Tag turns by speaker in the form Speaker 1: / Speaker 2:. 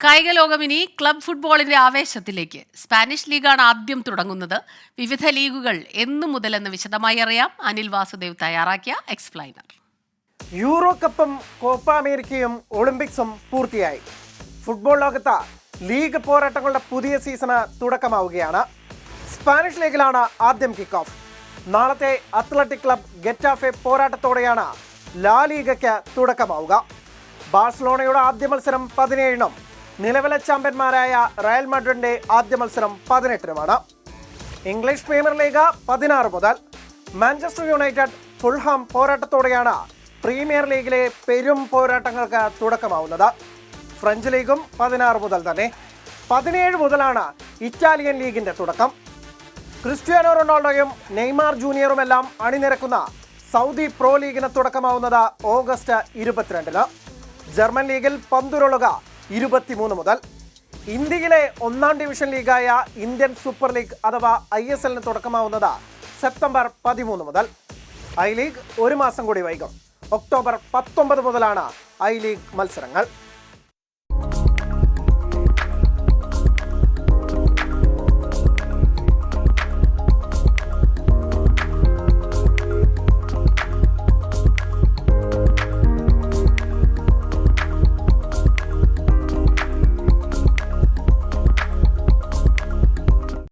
Speaker 1: കായിക ലോകം ഇനി ക്ലബ് ഫുട്ബോളിന്റെ ആവേശത്തിലേക്ക്. സ്പാനിഷ് ലീഗാണ് ആദ്യം തുടങ്ങുന്നത്. വിവിധ ലീഗുകൾ എന്നു മുതലെന്ന് വിശദമായി അറിയാം. അനിൽ വാസുദേവ് തയ്യാറാക്കിയ എക്സ്പ്ലൈനർ.
Speaker 2: യൂറോ കപ്പും കോപ്പ അമേരിക്കയും ഒളിമ്പിക്സും പൂർത്തിയായി. ഫുട്ബോൾ ലോകത്ത് ലീഗ് പോരാട്ടങ്ങളുടെ പുതിയ സീസണ് തുടക്കമാവുകയാണ്. സ്പാനിഷ് ലീഗിലാണ് ആദ്യം കിക്ക് ഓഫ്. നാളത്തെ അത്ലറ്റിക് ക്ലബ് ഗെറ്റാഫെ പോരാട്ടത്തോടെയാണ് ലാ ലീഗയ്ക്ക് തുടക്കമാവുക. ബാഴ്സലോണയുടെ ആദ്യ മത്സരം 17-നും നിലവിലെ ചാമ്പ്യന്മാരായ റയൽ മാഡ്രിഡിന്റെ ആദ്യ മത്സരം 18-നുമാണ്. ഇംഗ്ലീഷ് പ്രീമിയർ ലീഗ് 16 മുതൽ. മാഞ്ചസ്റ്റർ യുണൈറ്റഡ് ഫുൾഹാം പോരാട്ടത്തോടെയാണ് പ്രീമിയർ ലീഗിലെ പെരും പോരാട്ടങ്ങൾക്ക് തുടക്കമാവുന്നത്. ഫ്രഞ്ച് ലീഗും 16 മുതൽ തന്നെ. 17 മുതലാണ് ഇറ്റാലിയൻ ലീഗിന്റെ തുടക്കം. ക്രിസ്ത്യാനോ റൊണാൾഡോയും നെയ്മാർ ജൂനിയറുമെല്ലാം അണിനിരക്കുന്ന സൗദി പ്രോ ലീഗിന് തുടക്കമാവുന്നത് ഓഗസ്റ്റ് 22-ന്. ജർമ്മൻ ലീഗിൽ പന്തുരുളുക 23 മുതൽ. ഇന്ത്യയിലെ 1-ാം ഡിവിഷൻ ലീഗായ ഇന്ത്യൻ സൂപ്പർ ലീഗ് അഥവാ ISL-ന് തുടക്കമാവുന്നത് സെപ്റ്റംബർ 13 മുതൽ. ഐ ലീഗ് ഒരു മാസം കൂടി വൈകും. ഒക്ടോബർ 19 മുതലാണ് ഐ ലീഗ് മത്സരങ്ങൾ.